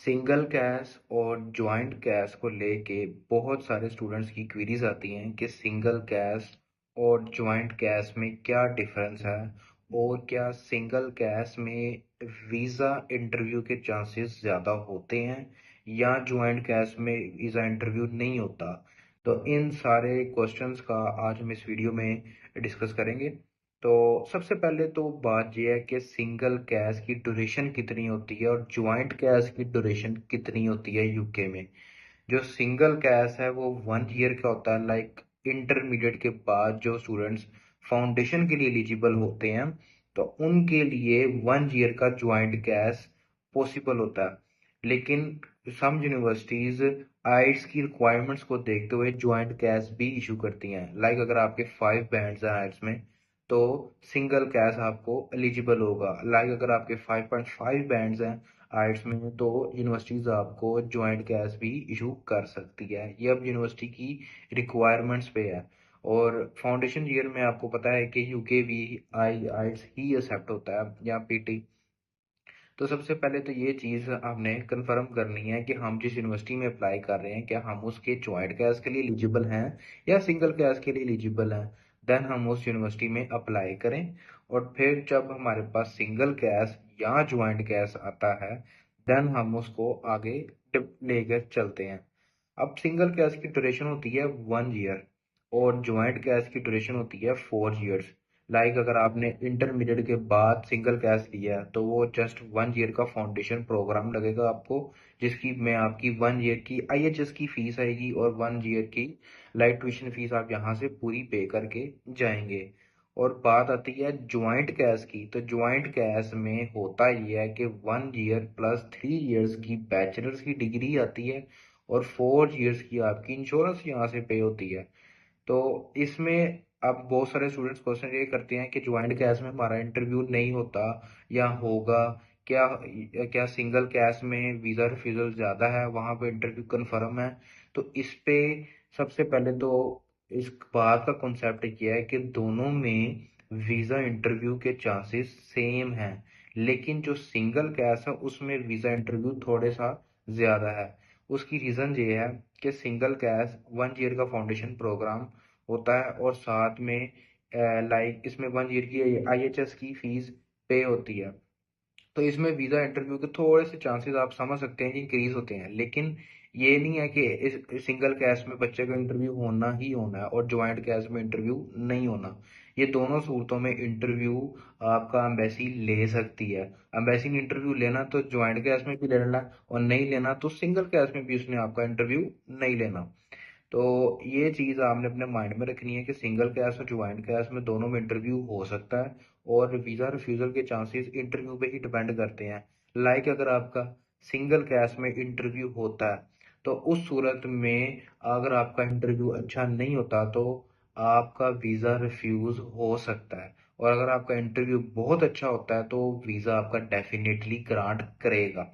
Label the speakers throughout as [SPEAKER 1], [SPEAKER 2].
[SPEAKER 1] Single cash और joint cash को लेके बहुत सारे स्टूडेंट्स की क्वेरीज आती हैं कि सिंगल कैश और जॉइंट कैश में क्या डिफरेंस है और क्या सिंगल कैश में वीज़ा इंटरव्यू के चांसेस ज़्यादा होते हैं या जॉइंट कैश में वीज़ा इंटरव्यू नहीं होता। तो इन सारे क्वेश्चंस का आज हम इस वीडियो में डिस्कस करेंगे। तो सबसे पहले तो बात यह है कि सिंगल कैश की ड्यूरेशन कितनी होती है और ज्वाइंट कैश की ड्यूरेशन कितनी होती है यूके में। जो सिंगल कैश है वो 1 ईयर का होता है। लाइक इंटरमीडिएट के बाद जो स्टूडेंट्स फाउंडेशन के लिए एलिजिबल होते हैं तो उनके लिए 1 ईयर का ज्वाइंट कैश पॉसिबल होता है। लेकिन सम यूनिवर्सिटीज आइट्स की रिक्वायरमेंट्स को देखते हुए ज्वाइंट कैश भी इशू करती हैं। लाइक अगर आपके 5 बैंड्स हैं आइट्स में तो सिंगल कैश आपको एलिजिबल होगा। लाइक अगर आपके 5.5 बैंड्स हैं आइट्स में तो यूनिवर्सिटीज आपको ज्वाइंट कैश भी इशू कर सकती है। ये अब यूनिवर्सिटी की रिक्वायरमेंट्स पे है। और फाउंडेशन ईयर में आपको पता है कि यूके भी आई आइट्स ही एक्सेप्ट होता है या पीटी। तो सबसे पहले तो ये चीज़ हमने कंफर्म करनी है कि हम जिस यूनिवर्सिटी में अप्लाई कर रहे हैं क्या हम उसके ज्वाइंट कैश के लिए एलिजिबल हैं या सिंगल कैश के लिए एलिजिबल हैं। देन हम उस यूनिवर्सिटी में अप्लाई करें और फिर जब हमारे पास सिंगल कैश या ज्वाइंट कैश आता है देन हम उसको आगे लेकर चलते हैं। अब सिंगल कैश की ड्यूरेशन होती है 1 ईयर और ज्वाइंट कैश की ड्यूरेशन होती है 4 ईयर्स। लाइक अगर आपने इंटरमीडिएट के बाद सिंगल कैश लिया है तो वो जस्ट 1 ईयर का फाउंडेशन प्रोग्राम लगेगा आपको, जिसकी में आपकी 1 ईयर की आईएचएस की फीस आएगी और 1 ईयर की लाइक ट्यूशन फीस आप यहाँ से पूरी पे करके जाएंगे। और बात आती है ज्वाइंट कैश की, तो ज्वाइंट कैश में होता ये है कि 1 ईयर प्लस 3 ईयर्स की बैचलर्स की डिग्री आती है और 4 ईयर्स की आपकी इंश्योरेंस यहाँ से पे होती है। तो इसमें अब बहुत सारे स्टूडेंट्स क्वेश्चन ये करते हैं कि ज्वाइंट कैश में हमारा इंटरव्यू नहीं होता या होगा क्या। क्या सिंगल कैश में वीज़ा रिफ्यूजल ज़्यादा है, वहाँ पे इंटरव्यू कन्फर्म है। तो इस पे सबसे पहले तो इस बात का कॉन्सेप्ट ये है कि दोनों में वीज़ा इंटरव्यू के चांसेस सेम हैं। लेकिन जो सिंगल कैश है उसमें वीज़ा इंटरव्यू थोड़े सा ज़्यादा है। उसकी रीज़न ये है कि सिंगल कैश 1 ईयर का फाउंडेशन प्रोग्राम होता है और साथ में लाइक इसमें 1 ईयर की आईएचएस की फीस पे होती है। तो इसमें वीज़ा इंटरव्यू के थोड़े से चांसेस आप समझ सकते हैं कि इंक्रीज होते हैं। लेकिन ये नहीं है कि इस सिंगल कैश में बच्चे का इंटरव्यू होना ही होना है और ज्वाइंट कैश में इंटरव्यू नहीं होना। ये दोनों सूरतों में इंटरव्यू आपका एम्बेसी ले सकती है। एम्बेसी ने इंटरव्यू लेना तो ज्वाइंट कैश में भी ले लेना और नहीं लेना तो सिंगल कैश में भी उसने आपका इंटरव्यू नहीं लेना। तो ये चीज़ आपने अपने माइंड में रखनी है कि सिंगल कैश और ज्वाइंट कैश में दोनों में इंटरव्यू हो सकता है और वीज़ा रिफ्यूज़ल के चांसेस इंटरव्यू पे ही डिपेंड करते हैं। लाइक अगर आपका सिंगल कैश में इंटरव्यू होता है तो उस सूरत में अगर आपका इंटरव्यू अच्छा नहीं होता तो आपका वीज़ा रिफ्यूज़ हो सकता है। और अगर आपका इंटरव्यू बहुत अच्छा होता है तो वीज़ा आपका डेफिनेटली ग्रांट करेगा।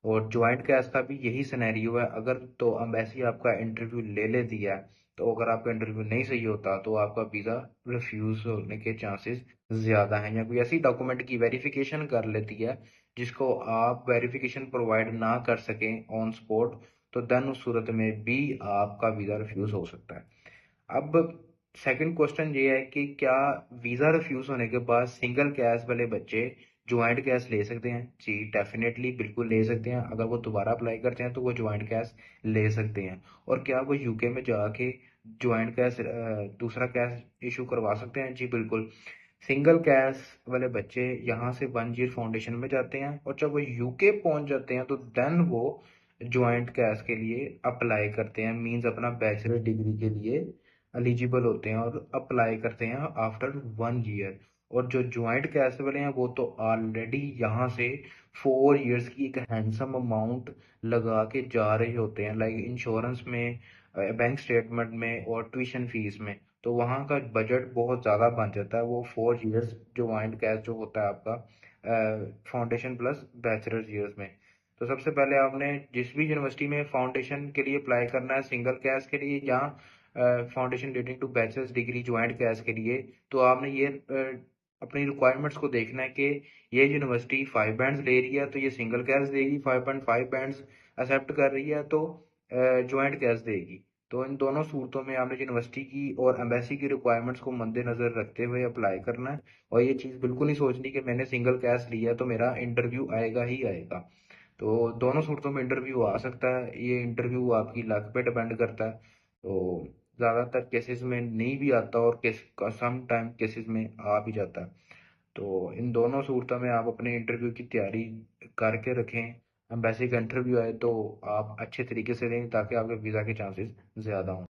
[SPEAKER 1] और ज्वाइंट कैश का भी यही सिनेरियो है। अगर तो एम्बेसी आपका इंटरव्यू ले लेती है तो अगर आपका इंटरव्यू नहीं सही होता तो आपका वीज़ा रिफ्यूज होने के चांसेस ज़्यादा हैं, या कोई ऐसी डॉक्यूमेंट की वेरिफिकेशन कर लेती है जिसको आप वेरिफिकेशन प्रोवाइड ना कर सकें ऑन स्पॉट तो देन उस सूरत में भी आपका वीज़ा रिफ्यूज हो सकता है। अब सेकंड क्वेश्चन ये है कि क्या वीज़ा रिफ्यूज होने के बाद सिंगल कैश वाले बच्चे ज्वाइंट कैश ले सकते हैं? जी डेफिनेटली बिल्कुल ले सकते हैं। अगर वो दोबारा अप्लाई करते हैं तो वो ज्वाइंट कैश ले सकते हैं। और क्या वो यूके में जाके ज्वाइंट कैश दूसरा कैश इशू करवा सकते हैं? जी बिल्कुल। सिंगल कैश वाले बच्चे यहाँ से 1 ईयर फाउंडेशन में जाते हैं और जब वो यूके पहुंच जाते हैं तो देन वो ज्वाइंट कैश के लिए अप्लाई करते हैं, मींस अपना बैचलर डिग्री के लिए एलिजिबल होते हैं और अप्लाई करते हैं आफ्टर 1 ईयर। और जो ज्वाइंट कैश वाले हैं वो तो ऑलरेडी यहाँ से 4 ईयर्स की एक हैंडसम अमाउंट लगा के जा रहे होते हैं, लाइक इंश्योरेंस में, बैंक स्टेटमेंट में और ट्यूशन फीस में। तो वहाँ का बजट बहुत ज़्यादा बन जाता है वो 4 ईयर्स ज्वाइंट कैश जो होता है आपका फाउंडेशन प्लस बैचलर्स ईयर्स में। तो सबसे पहले आपने जिस भी यूनिवर्सिटी में फाउंडेशन के लिए अप्लाई करना है सिंगल कैश के लिए या foundation leading to bachelor's degree joint cash के लिए, तो आपने ये अपनी रिक्वायरमेंट्स को देखना है कि ये यूनिवर्सिटी 5 बैंड्स ले रही है तो ये सिंगल कैश देगी, 5.5 बैंड्स एक्सेप्ट कर रही है तो ज्वाइंट कैश देगी। तो इन दोनों सूरतों में आपने यूनिवर्सिटी की और एम्बेसी की रिक्वायरमेंट्स को मद्देनजर रखते हुए अप्लाई करना है। और ये चीज़ बिल्कुल नहीं सोचनी कि मैंने सिंगल कैश लिया है तो मेरा इंटरव्यू आएगा ही आएगा। तो दोनों सूरतों में इंटरव्यू आ सकता है, ये इंटरव्यू आपकी लक पे डिपेंड करता है। तो ज़्यादातर केसेस में नहीं भी आता और सम टाइम केसेस में आ भी जाता है। तो इन दोनों सूरतों में आप अपने इंटरव्यू की तैयारी करके रखें। एम्बेसी का इंटरव्यू आए तो आप अच्छे तरीके से दें ताकि आपके वीज़ा के चांसेस ज़्यादा हों।